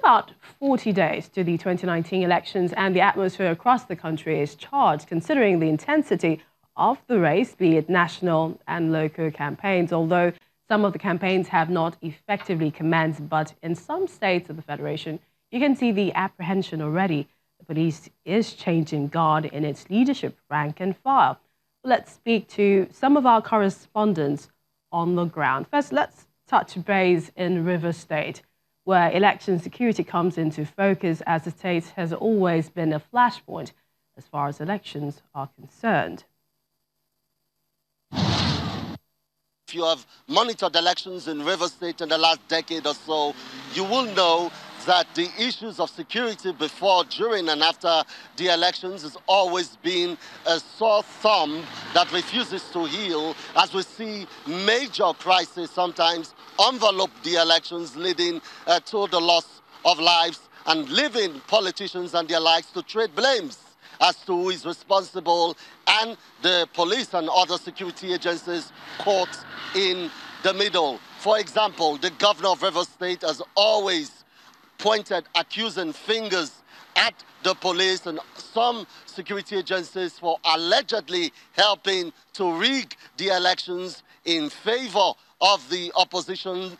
about 40 days to the 2019 elections, and the atmosphere across the country is charged considering the intensity of the race, be it national and local campaigns, although some of the campaigns have not effectively commenced. But in some states of the Federation, you can see the apprehension already. The police is changing guard in its leadership rank and file. Let's speak to some of our correspondents on the ground. First, let's touch base in Rivers State, where election security comes into focus, as the state has always been a flashpoint as far as elections are concerned. If you have monitored elections in Rivers State in the last decade or so, you will know that the issues of security before, during and after the elections has always been a sore thumb that refuses to heal, as we see major crises sometimes envelop the elections, leading to the loss of lives and leaving politicians and their likes to trade blames as to who is responsible, and the police and other security agencies caught in the middle. For example, the governor of Rivers State has always pointed accusing fingers at the police and some security agencies for allegedly helping to rig the elections in favor of the opposition.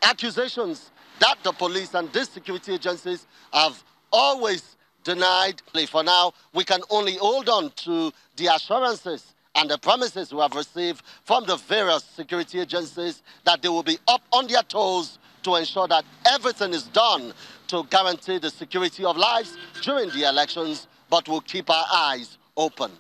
Accusations that the police and these security agencies have always denied. For now, we can only hold on to the assurances and the promises we have received from the various security agencies that they will be up on their toes to ensure that everything is done to guarantee the security of lives during the elections, but we'll keep our eyes open.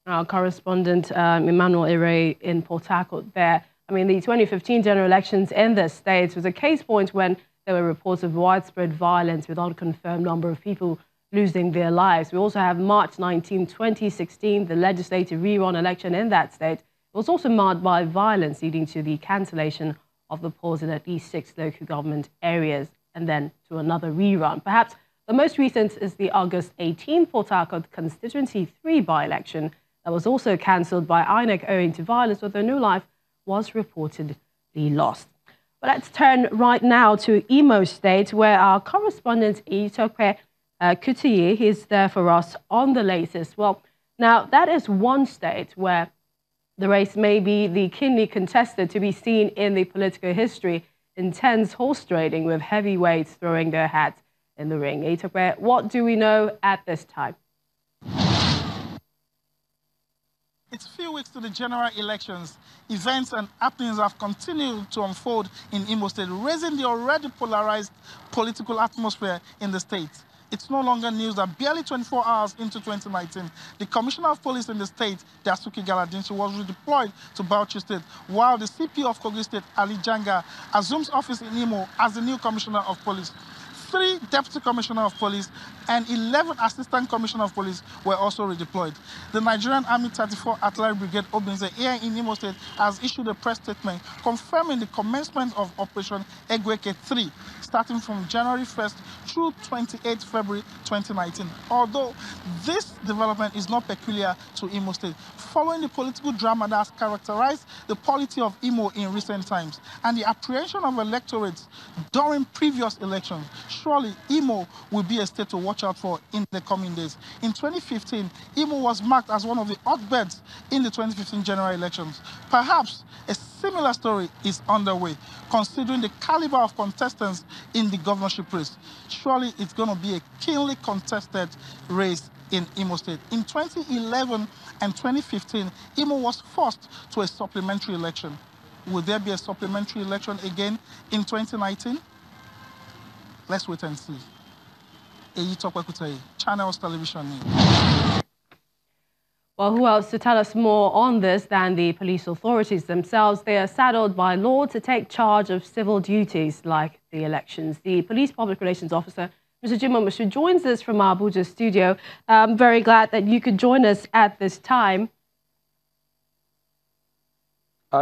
Our correspondent, Emmanuel Ere in Port Harcourt there. I mean, the 2015 general elections in the States was a case point when there were reports of widespread violence without a confirmed number of people losing their lives. We also have March 19, 2016, the legislative rerun election in that state. It was also marred by violence, leading to the cancellation of the polls in at least 6 local government areas, and then to another rerun. Perhaps the most recent is the August 18 Port Harcourt Constituency 3 by-election that was also cancelled by INEC owing to violence, although no life was reportedly lost. But let's turn right now to Imo State, where our correspondent Itope Kutiye is there for us on the latest. Well, now that is one state where the race may be the keenly contested to be seen in the political history. Intense horse trading with heavyweights throwing their hats in the ring. Itope, what do we know at this time? It's a few weeks to the general elections. Events and happenings have continued to unfold in Imo State, raising the already polarized political atmosphere in the state. It's no longer news that barely 24 hours into 2019, the Commissioner of Police in the state, Dasuki Galadinchi, was redeployed to Bauchi State, while the CP of Kogi State, Ali Janga, assumes office in Imo as the new Commissioner of Police. 3 Deputy Commissioner of Police and 11 Assistant Commissioner of Police were also redeployed. The Nigerian Army 34 Artillery Brigade Obinze here in Imo State has issued a press statement confirming the commencement of Operation Egweke 3, starting from January 1st through 28 February 2019. Although this development is not peculiar to Imo State, following the political drama that has characterized the polity of Imo in recent times and the apprehension of electorates during previous elections, surely Imo will be a state to watch out for in the coming days. In 2015, Imo was marked as one of the hotbeds in the 2015 general elections. Perhaps a similar story is underway, considering the caliber of contestants in the governorship race. Surely it's going to be a keenly contested race in Imo State. In 2011 and 2015, Imo was forced to a supplementary election. Will there be a supplementary election again in 2019? Let's wait and see. Channels Television News. Well, who else to tell us more on this than the police authorities themselves? They are saddled by law to take charge of civil duties like the elections. The Police Public Relations Officer, Mr. Jim Omushu, joins us from our Abuja studio. I'm very glad that you could join us at this time.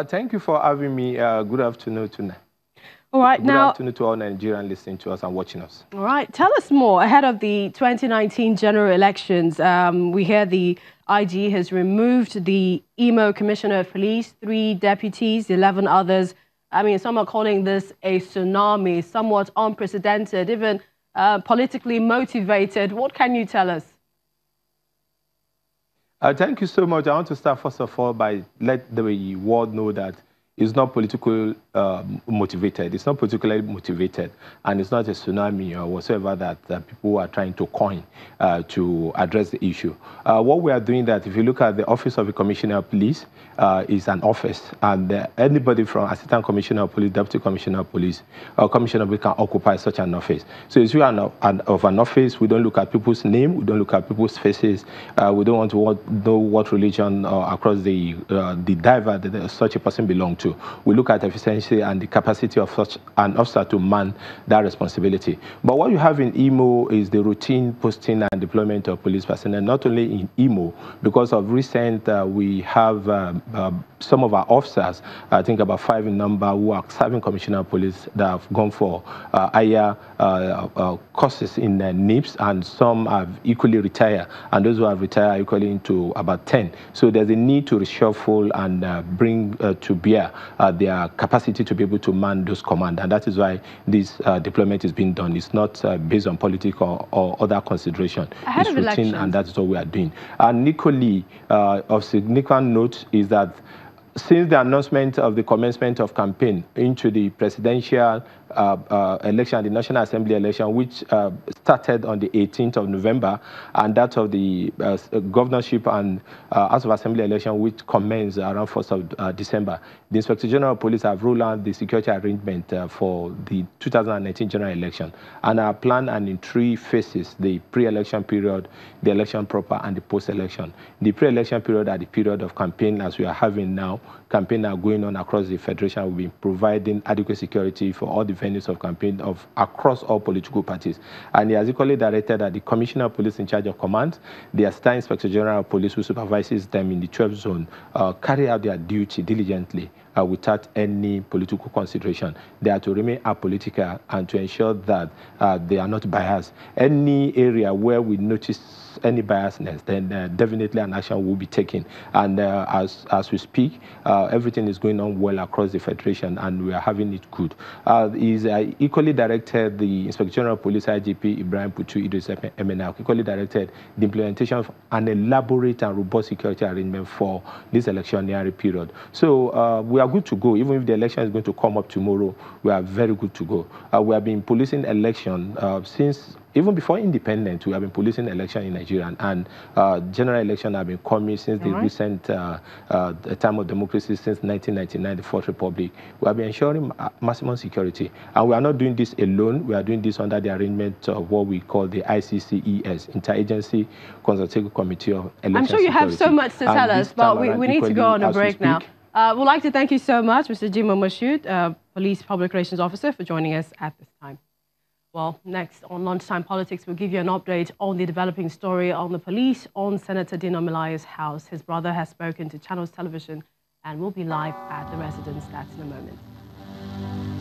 Thank you for having me. Good afternoon tonight. All right, Good afternoon to all Nigerians listening to us and watching us. All right, tell us more. Ahead of the 2019 general elections, we hear the IG has removed the Imo Commissioner of Police, 3 deputies, 11 others I mean, some are calling this a tsunami, somewhat unprecedented, even politically motivated. What can you tell us? Thank you so much. I want to start, first of all, by let the world know that it's not political motivated. It's not politically motivated, and it's not a tsunami or whatsoever that people are trying to coin to address the issue. What we are doing, that if you look at the Office of the Commissioner of Police, is an office, and anybody from Assistant Commissioner of Police, Deputy Commissioner of Police, or Commissioner of Police can occupy such an office. So if you are of an office, we don't look at people's name, we don't look at people's faces, we don't want to know what religion across the diver that such a person belongs to. We look at efficiency and the capacity of such an officer to man that responsibility. But what you have in Imo is the routine posting and deployment of police personnel, not only in Imo. Because of recent, we have some of our officers, I think about 5 in number, who are serving commissioner of police that have gone for higher courses in NIPS, and some have equally retired, and those who have retired are equally into about 10. So there's a need to reshuffle and bring to bear their capacity to be able to man those commands, and that is why this deployment is being done. It's not based on political or other consideration. Ahead it's of routine, elections. and that is what we are doing. And equally of significant note is that since the announcement of the commencement of campaign into the presidential election, the National Assembly election, which started on the 18th of November, and that of the governorship and House of Assembly election, which commenced around 1st of December, the Inspector General of Police have rolled out the security arrangement for the 2019 general election, and are planned and in 3 phases: the pre-election period, the election proper, and the post-election. The pre-election period are the period of campaign, as we are having now. Campaign are going on across the federation. We'll be providing adequate security for all the venues of campaign across all political parties. And he has equally directed that the Commissioner of Police in charge of command, the Assistant Inspector General of Police who supervises them in the 12th zone, carry out their duty diligently without any political consideration. They are to remain apolitical and to ensure that they are not biased. Any area where we notice any biasness, then definitely an action will be taken. And as we speak, everything is going on well across the federation, and we are having it good. He's equally directed the Inspector General of Police, IGP Ibrahim Putu Idris Emena, equally directed the implementation of an elaborate and robust security arrangement for this electionary period. So we are good to go. Even if the election is going to come up tomorrow, we are very good to go. We have been policing election since even before independence. We have been policing election in Nigeria, and general election have been coming since the recent time of democracy, since 1999, the Fourth Republic. We have been ensuring maximum security, and we are not doing this alone. We are doing this under the arrangement of what we call the ICCES, Interagency Consultative Committee of Election I'm sure you have so much to tell us, but we need to go on a break now. We'd like to thank you so much, Mr. Jimo Moshood, Police Public Relations Officer, for joining us at this time. Well, next on Lunchtime Politics, we'll give you an update on the developing story on the police on Senator Dino Melayo's house. His brother has spoken to Channels Television and will be live at the residence. That's in a moment.